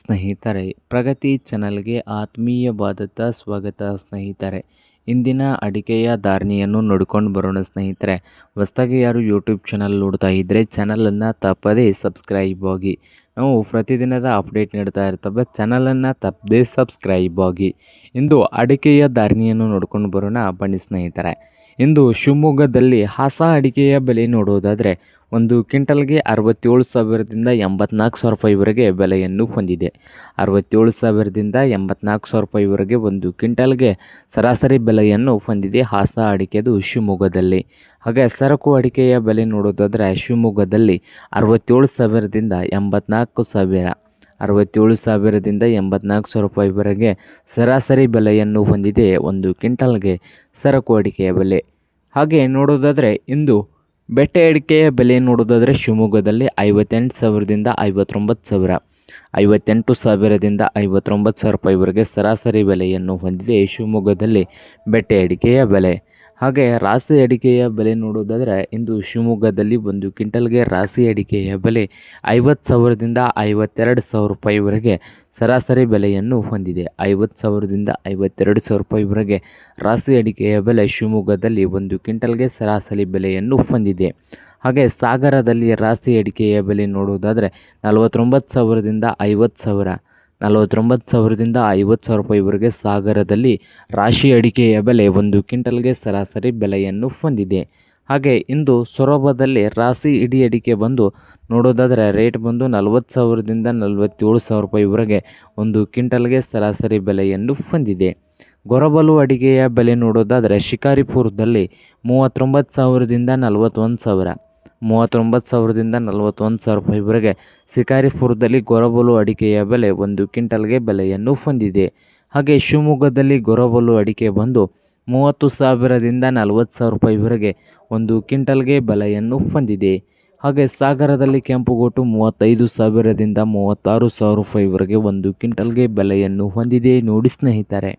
ಸ್ನೇಹಿತರೆ, ಪ್ರಗತಿ ಚಾನಲ್ಗೆ ಆತ್ಮೀಯವಾದಂಥ ಸ್ವಾಗತ ಸ್ನೇಹಿತರೆ. ಇಂದಿನ ಅಡಿಕೆಯ ಧಾರಣೆಯನ್ನು ನೋಡ್ಕೊಂಡು ಬರೋಣ ಸ್ನೇಹಿತರೆ. ಹೊಸದಾಗಿ ಯಾರು ಯೂಟ್ಯೂಬ್ ಚಾನಲ್ ನೋಡ್ತಾ ಇದ್ದರೆ ಚಾನಲನ್ನು ತಪ್ಪದೇ ಸಬ್ಸ್ಕ್ರೈಬ್ ಆಗಿ. ನಾವು ಪ್ರತಿದಿನದ ಅಪ್ಡೇಟ್ ನೀಡ್ತಾ ಇರ್ತವೆ, ಚಾನಲನ್ನು ತಪ್ಪದೇ ಸಬ್ಸ್ಕ್ರೈಬ್ ಆಗಿ. ಇಂದು ಅಡಿಕೆಯ ಧಾರಣೆಯನ್ನು ನೋಡ್ಕೊಂಡು ಬರೋಣ ಬನ್ನಿ ಸ್ನೇಹಿತರೆ. ಇಂದು ಶಿವಮೊಗ್ಗದಲ್ಲಿ ಹೊಸ ಅಡಿಕೆಯ ಬೆಲೆ ನೋಡುವುದಾದರೆ ಒಂದು ಕ್ವಿಂಟಲ್ಗೆ 67,000ದಿಂದ 84,000 ರೂಪಾಯಿವರೆಗೆ ಬೆಲೆಯನ್ನು ಹೊಂದಿದೆ. 67,000ದಿಂದ 84,000 ರೂಪಾಯಿವರೆಗೆ ಒಂದು ಕ್ವಿಂಟಲ್ಗೆ ಸರಾಸರಿ ಬೆಲೆಯನ್ನು ಹೊಂದಿದೆ ಹೊಸ ಅಡಿಕೆದು ಶಿವಮೊಗ್ಗದಲ್ಲಿ. ಹಾಗೆ ಸರಕು ಅಡಿಕೆಯ ಬೆಲೆ ನೋಡೋದಾದರೆ ಶಿವಮೊಗ್ಗದಲ್ಲಿ 67,000ದಿಂದ 84,000 67,000ದಿಂದ 84,000 ರೂಪಾಯಿವರೆಗೆ ಸರಾಸರಿ ಬೆಲೆಯನ್ನು ಹೊಂದಿದೆ ಒಂದು ಕ್ವಿಂಟಲ್ಗೆ ಸರಕು ಅಡಿಕೆಯ ಬೆಲೆ. ಹಾಗೆ ನೋಡೋದಾದರೆ ಇಂದು ಬೆಟ್ಟೆ ಅಡಿಕೆಯ ಬೆಲೆ ನೋಡೋದಾದರೆ ಶಿವಮೊಗ್ಗದಲ್ಲಿ 58,000ದಿಂದ 59,000 58,000ದಿಂದ 59,000 ರೂಪಾಯಿವರೆಗೆ ಸರಾಸರಿ ಬೆಲೆಯನ್ನು ಹೊಂದಿದೆ ಶಿವಮೊಗ್ಗದಲ್ಲಿ ಬೆಟ್ಟೆ ಅಡಿಕೆಯ ಬೆಲೆ. ಹಾಗೆ ರಾಸಿ ಅಡಿಕೆಯ ಬೆಲೆ ನೋಡೋದಾದರೆ ಇಂದು ಶಿವಮೊಗ್ಗದಲ್ಲಿ ಒಂದು ಕ್ವಿಂಟಲ್ಗೆ ರಾಸಿ ಅಡಿಕೆಯ ಬೆಲೆ 50,000ದಿಂದ 52,000 ರೂಪಾಯಿವರೆಗೆ ಸರಾಸರಿ ಬೆಲೆಯನ್ನು ಹೊಂದಿದೆ. 50,000ದಿಂದ 52,000 ರೂಪಾಯಿವರೆಗೆ ರಾಸಿ ಅಡಿಕೆಯ ಬೆಲೆ ಶಿವಮೊಗ್ಗದಲ್ಲಿ ಒಂದು ಕ್ವಿಂಟಲ್ಗೆ ಸರಾಸರಿ ಬೆಲೆಯನ್ನು ಹೊಂದಿದೆ. ಹಾಗೆ ಸಾಗರದಲ್ಲಿ ರಾಸಿ ಅಡಿಕೆಯ ಬೆಲೆ ನೋಡುವುದಾದರೆ 49,000ದಿಂದ 50,000 49,000ದಿಂದ 50,000 ರೂಪಾಯಿವರೆಗೆ ಸಾಗರದಲ್ಲಿ ರಾಶಿ ಅಡಿಕೆಯ ಬೆಲೆ ಒಂದು ಕ್ವಿಂಟಲ್ಗೆ ಸರಾಸರಿ ಬೆಲೆಯನ್ನು ಹೊಂದಿದೆ. ಹಾಗೆ ಇಂದು ಸೊರಬದಲ್ಲಿ ರಾಸಿ ಇಡೀ ಅಡಿಕೆ ಬಂದು ನೋಡೋದಾದರೆ ರೇಟ್ ಬಂದು 40,000ದಿಂದ 47,000 ರೂಪಾಯಿವರೆಗೆ ಒಂದು ಕ್ವಿಂಟಲ್ಗೆ ಸರಾಸರಿ ಬೆಲೆಯನ್ನು ಹೊಂದಿದೆ. ಗೊರಬಲು ಅಡಿಕೆಯ ಬೆಲೆ ನೋಡೋದಾದರೆ ಶಿಕಾರಿಪುರದಲ್ಲಿ 39,000ದಿಂದ 41,000 39,000ದಿಂದ 41,000 ರೂಪಾಯಿವರೆಗೆ ಶಿಕಾರಿಪುರದಲ್ಲಿ ಗೊರಬಲು ಅಡಿಕೆಯ ಬೆಲೆ ಒಂದು ಕ್ವಿಂಟಲ್ಗೆ ಬೆಲೆಯನ್ನು ಹೊಂದಿದೆ. ಹಾಗೆ ಶಿವಮೊಗ್ಗದಲ್ಲಿ ಗೊರಬಲು ಅಡಿಕೆ ಬಂದು 30,000ದಿಂದ 40,000 ರೂಪಾಯಿವರೆಗೆ ಒಂದು ಕ್ವಿಂಟಲ್ಗೆ ಬೆಲೆಯನ್ನು ಹೊಂದಿದೆ. ಹಾಗೆ ಸಾಗರದಲ್ಲಿ ಕೆಂಪುಗೋಟು 35,000ದಿಂದ 36,000 ರೂಪಾಯಿವರೆಗೆ ಒಂದು ಕ್ವಿಂಟಲ್ಗೆ ಬೆಲೆಯನ್ನು ಹೊಂದಿದೆ ನೋಡಿ ಸ್ನೇಹಿತರೆ.